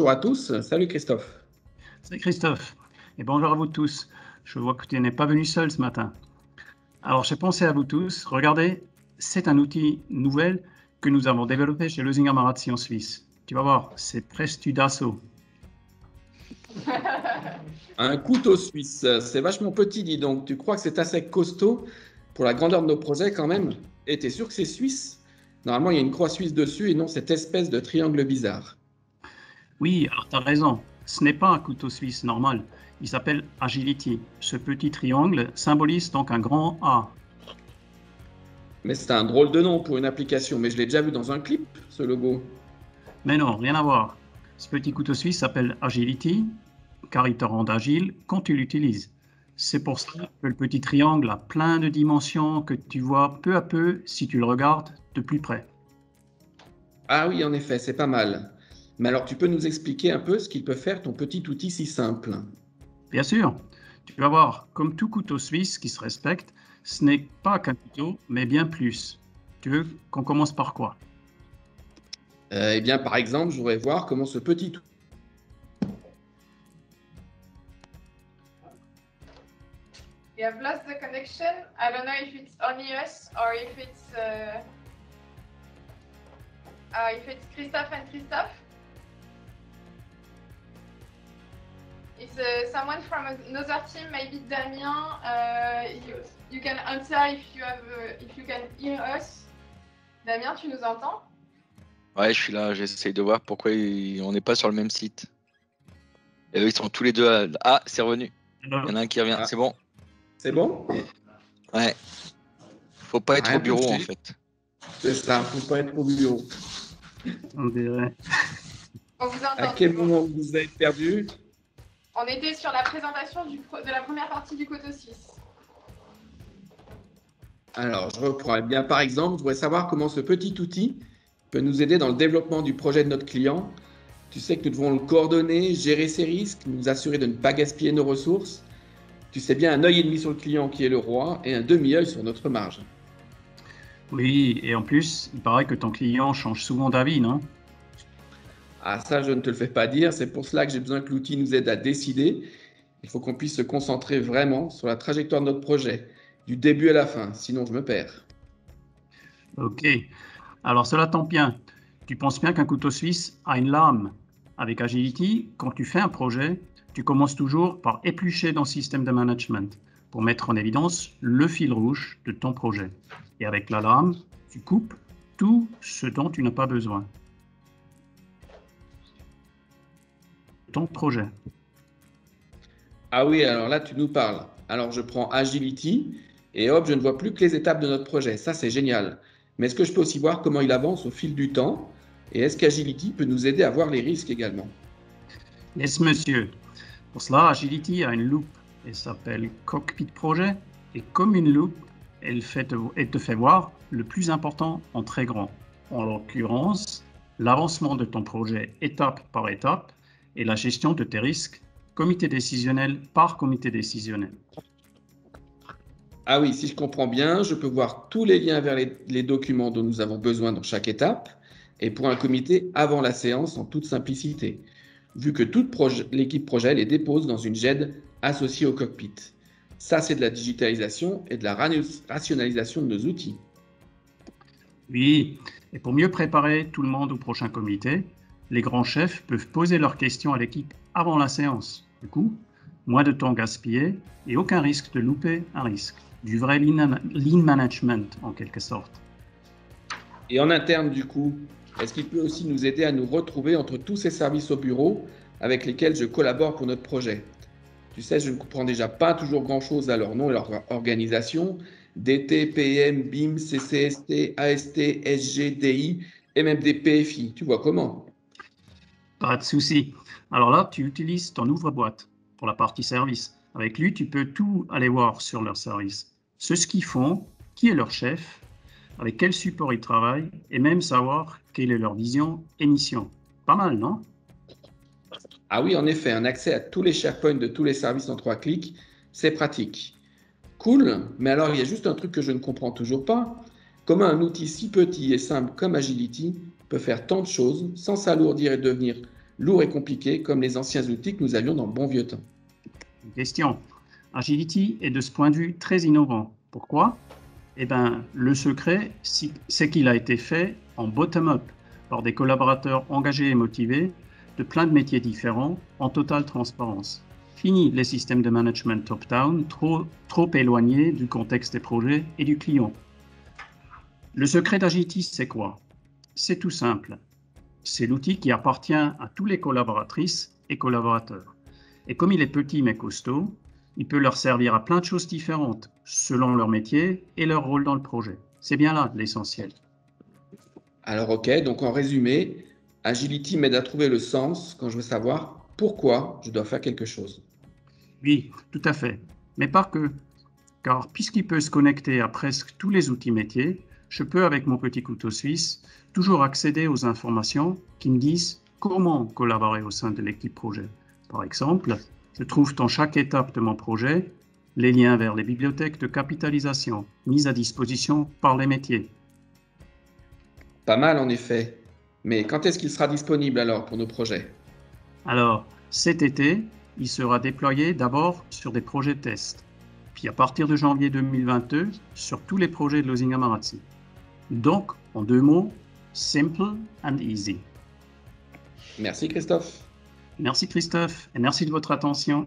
bonjour à tous. Salut Christophe. Salut Christophe, et bonjour à vous tous. Je vois que tu n'es pas venu seul ce matin. Alors j'ai pensé à vous tous. Regardez, c'est un outil nouvel que nous avons développé chez Leuzinger Marazzi en Suisse. Tu vas voir, c'est Prestudasso. Un couteau suisse, c'est vachement petit, dis donc. Tu crois que c'est assez costaud pour la grandeur de nos projets quand même? Et t'es sûr que c'est suisse? Normalement, il y a une croix suisse dessus et non cette espèce de triangle bizarre. Oui, alors tu as raison. Ce n'est pas un couteau suisse normal. Il s'appelle Agility. Ce petit triangle symbolise donc un grand A. Mais c'est un drôle de nom pour une application, mais je l'ai déjà vu dans un clip, ce logo. Mais non, rien à voir. Ce petit couteau suisse s'appelle Agility car il te rend agile quand tu l'utilises. C'est pour ça que le petit triangle a plein de dimensions que tu vois peu à peu si tu le regardes de plus près. Ah oui, en effet, c'est pas mal. Mais alors, tu peux nous expliquer un peu ce qu'il peut faire ton petit outil si simple? Bien sûr, tu vas voir, comme tout couteau suisse qui se respecte, ce n'est pas qu'un couteau, mais bien plus. Tu veux qu'on commence par quoi? Eh bien, par exemple, je voudrais voir comment ce petit We have lost the connection. I don't know if it's only us or if it's Christophe and Christophe. It's someone from another team, maybe Damien. You can answer if you can hear us. Damien, tu nous entends? Ouais, je suis là, j'essaye de voir pourquoi on n'est pas sur le même site. Et eux, ils sont tous les deux à... Ah, c'est revenu. Il y en a un qui revient, Ah. c'est bon. C'est bon? Ouais. Faut pas être Rien au bureau, touché. en fait. C'est ça, faut pas être au bureau. On dirait. On vous entend. À quel moment vous avez perdu? On était sur la présentation de la première partie du couteau suisse. Alors, je reprends. Eh bien, par exemple, je voudrais savoir comment ce petit outil peut nous aider dans le développement du projet de notre client. Tu sais que nous devons le coordonner, gérer ses risques, nous assurer de ne pas gaspiller nos ressources. Tu sais bien, un œil et demi sur le client qui est le roi et un demi-œil sur notre marge. Oui, et en plus, il paraît que ton client change souvent d'avis, non? Ah, ça, je ne te le fais pas dire. C'est pour cela que j'ai besoin que l'outil nous aide à décider. Il faut qu'on puisse se concentrer vraiment sur la trajectoire de notre projet, du début à la fin, sinon je me perds. Ok, alors cela tombe bien. Tu penses bien qu'un couteau suisse a une lame. Avec Agility, quand tu fais un projet, tu commences toujours par éplucher dans le système de management pour mettre en évidence le fil rouge de ton projet. Et avec la lame, tu coupes tout ce dont tu n'as pas besoin. Ton projet. Ah oui, alors là, tu nous parles. Alors, je prends Agility et hop, je ne vois plus que les étapes de notre projet. Ça, c'est génial. Mais est-ce que je peux aussi voir comment il avance au fil du temps? Et est-ce qu'Agility peut nous aider à voir les risques également? Yes, monsieur. Pour cela, Agility a une loupe. Elle s'appelle Cockpit Projet. Et comme une loupe, elle te fait voir le plus important en très grand. En l'occurrence, l'avancement de ton projet étape par étape et la gestion de tes risques, comité décisionnel par comité décisionnel. Ah oui, si je comprends bien, je peux voir tous les liens vers les documents dont nous avons besoin dans chaque étape et pour un comité avant la séance en toute simplicité, vu que toute l'équipe projet les dépose dans une GED associée au cockpit. Ça, c'est de la digitalisation et de la rationalisation de nos outils. Oui, et pour mieux préparer tout le monde au prochain comité, les grands chefs peuvent poser leurs questions à l'équipe avant la séance. Du coup, moins de temps gaspillé et aucun risque de louper un risque. Du vrai lean management en quelque sorte. Et en interne, du coup, est-ce qu'il peut aussi nous aider à nous retrouver entre tous ces services au bureau avec lesquels je collabore pour notre projet? Tu sais, je ne comprends déjà pas toujours grand-chose à leur nom et leur organisation. DT, PM, BIM, CCST, AST, SG, DI et même des PFI. Tu vois comment? Pas de souci. Alors là, tu utilises ton ouvre-boîte pour la partie service. Avec lui, tu peux tout aller voir sur leur service. Ce qu'ils font, qui est leur chef, avec quel support ils travaillent, et même savoir quelle est leur vision et mission. Pas mal, non? Ah oui, en effet, un accès à tous les SharePoint de tous les services en 3 clics, c'est pratique. Cool, mais alors il y a juste un truc que je ne comprends toujours pas. Comment un outil si petit et simple comme Agility peut faire tant de choses sans s'alourdir et devenir lourd et compliqué comme les anciens outils que nous avions dans le bon vieux temps? Une question. Agility est de ce point de vue très innovant. Pourquoi? Eh bien, le secret, c'est qu'il a été fait en bottom-up par des collaborateurs engagés et motivés de plein de métiers différents en totale transparence. Fini les systèmes de management top-down trop éloignés du contexte des projets et du client. Le secret d'Agility, c'est quoi? C'est tout simple. C'est l'outil qui appartient à tous les collaboratrices et collaborateurs. Et comme il est petit mais costaud, il peut leur servir à plein de choses différentes selon leur métier et leur rôle dans le projet. C'est bien là l'essentiel. Alors ok, donc en résumé, Agility m'aide à trouver le sens quand je veux savoir pourquoi je dois faire quelque chose. Oui, tout à fait. Mais pas que. Car puisqu'il peut se connecter à presque tous les outils métiers, je peux, avec mon petit couteau suisse, toujours accéder aux informations qui me disent comment collaborer au sein de l'équipe projet. Par exemple, je trouve dans chaque étape de mon projet les liens vers les bibliothèques de capitalisation mises à disposition par les métiers. Pas mal en effet. Mais quand est-ce qu'il sera disponible alors pour nos projets? Alors, cet été, il sera déployé d'abord sur des projets tests, puis à partir de janvier 2022, sur tous les projets de Losing Amarazzi. Donc, en 2 mots, simple and easy. Merci Christophe. Merci Christophe et merci de votre attention.